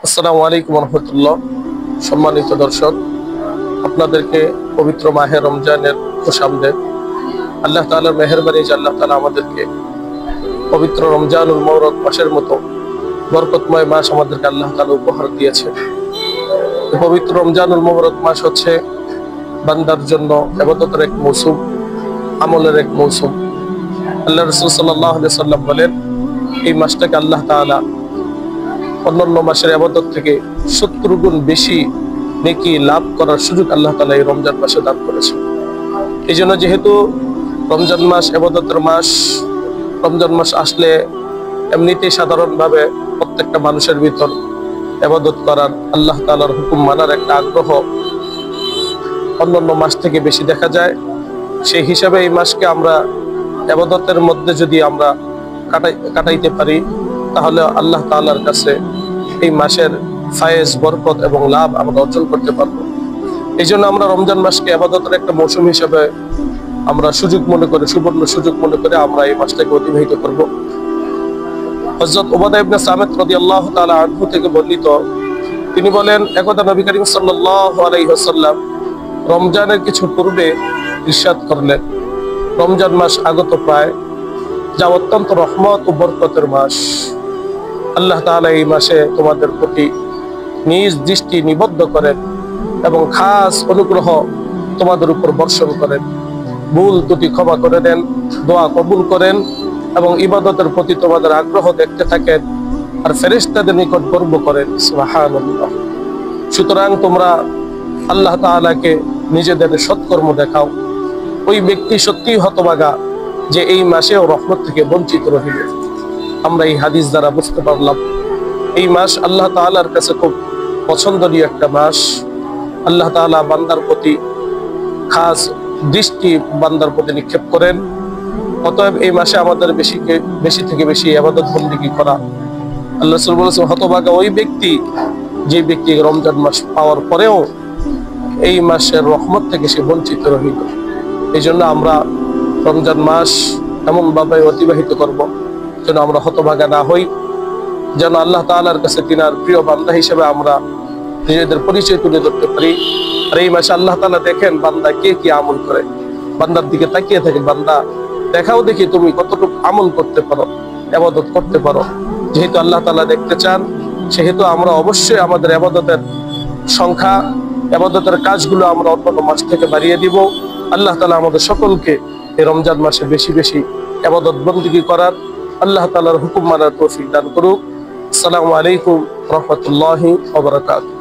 আসসালামু আলাইকুম রহমতুল্লাহ। সম্মানিত দর্শক, আপনাদেরকে পবিত্র মাহে রমজানের খুশামদেদ। আল্লাহ তাআলার মেহেরবানি যে আল্লাহ তাআলা আমাদেরকে পবিত্র রমজানুল মুবারক মাসের মতো বরকতময় মাস আমাদেরকে আল্লাহ তাআলা উপহার দিয়েছে। পবিত্র রমজানুল মুবারক মাস হচ্ছে বান্দার জন্য ইবাদতের এক মৌসুম, আমলের এক মৌসুম। আল্লাহ রাসূল সাল্লাল্লাহু আলাইহি সাল্লাম বলেন, এই মাসটাকে আল্লাহ তাআলা অন্যান্য মাসের ইবাদত থেকে 70 গুণ বেশি নেকি লাভ করার সুযোগ আল্লাহ তাআলা এই রমজান মাসে দান করেছে। এই জন্য যেহেতু রমজান মাস ইবাদতের মাস, রমজান মাস আসলে এমনিতেই সাধারণভাবে প্রত্যেকটা মানুষের ভিতর ইবাদত করার, আল্লাহ তাআলার হুকুম মানার একটা আগ্রহ অন্যান্য মাস থেকে বেশি দেখা যায়। সেই হিসাবে এই মাসকে আমরা ইবাদতের মধ্যে যদি আমরা কাটাইতে পারি, তাহলে আল্লাহ তাআলার কাছে এই মাসের ফায়েজ, বরকত এবং লাভ আমরা অর্জন করতে পারবো। এই জন্য আমরা রমজান মাসকে ইবাদতের একটা মৌসুম হিসেবে আমরা সুযোগ মনে করে, সুবর্ণ সুযোগ মনে করে আমরা এই মাসটাকে অতিবাহিত করব। হযরত উবাদা ইবনে সামিত রাদিয়াল্লাহু তাআলা আনহু থেকে বর্ণিত, তিনি বলেন, একদা নবী করিম সাল্লাল্লাহু আলাইহি ওয়াসাল্লাম রমজানের কিছু পূর্বে ইরশাদ করলেন, রমজান মাস আগত প্রায়, যা অত্যন্ত রহমত ও বরকতের মাস। আল্লাহ তাআলা এই মাসে তোমাদের প্রতি নিজ দৃষ্টি নিবদ্ধ করেন এবং খাস অনুগ্রহ তোমাদের উপর বর্ষণ করেন, ভুল ত্রুটি ক্ষমা করে দেন, দোয়া কবুল করেন এবং ইবাদতের প্রতি তোমাদের আগ্রহ দেখতে থাকেন আর ফেরেশতাদের নিকট গর্ব করেন। সুবহানাল্লাহ। সুতরাং তোমরা আল্লাহ তাআলাকে নিজেদের সৎকর্ম দেখাও। ওই ব্যক্তি সত্যিই হতভাগা যে এই মাসেও রহমত থেকে বঞ্চিত রহিল। আমরা এই হাদিস দ্বারা বুঝতে পারলাম এই মাস আল্লাহ তাআলার কাছে খুব পছন্দনীয় একটা মাস। আল্লাহ তাআলা বান্দার প্রতি খাস দৃষ্টি বান্দার প্রতি নিক্ষেপ করেন। অতএব এই মাসে আমাদের বেশি থেকে বেশি ইবাদত বন্দেগী করা। আল্লাহ রাসূল বলেছেন, হতভাগা ওই ব্যক্তি যে ব্যক্তি রমজান মাস পাওয়ার পরেও এই মাসের রহমত থেকে সে বঞ্চিত রহিল। এই জন্য আমরা রমজান মাস এমন ভাবে অতিবাহিত করব যেন আমরা হতভাগা না হই, যেন আল্লাহ তাআলার কাছে তিনার প্রিয় বান্দা হিসেবে আমরা নিজেদের পরিচয় তুলে ধরতে পারি। আর এই মাসে আল্লাহ তাআলা দেখেন বান্দা কে কি আমল করে, বান্দার দিকে তাকিয়ে থাকেন, বান্দা দেখাও দেখি তুমি কতটুকু আমল করতে পারো, ইবাদত করতে পারো। যেহেতু আল্লাহ তাআলা দেখতে চান, সেহেতু আমরা অবশ্যই আমাদের ইবাদতের সংখ্যা, ইবাদতের কাজগুলো আমরা অন্য মাস থেকে বাড়িয়ে দিব। আল্লাহ তাআলা আমাদের সকলকে এই রমজান মাসে বেশি বেশি ইবাদত বন্দেগী করার, আল্লাহ তাআলার হুকুম মানার তৌফিক দান করুক। আসসালামু আলাইকুম ওয়া রাহমাতুল্লাহি ওয়া বারাকাতুহু।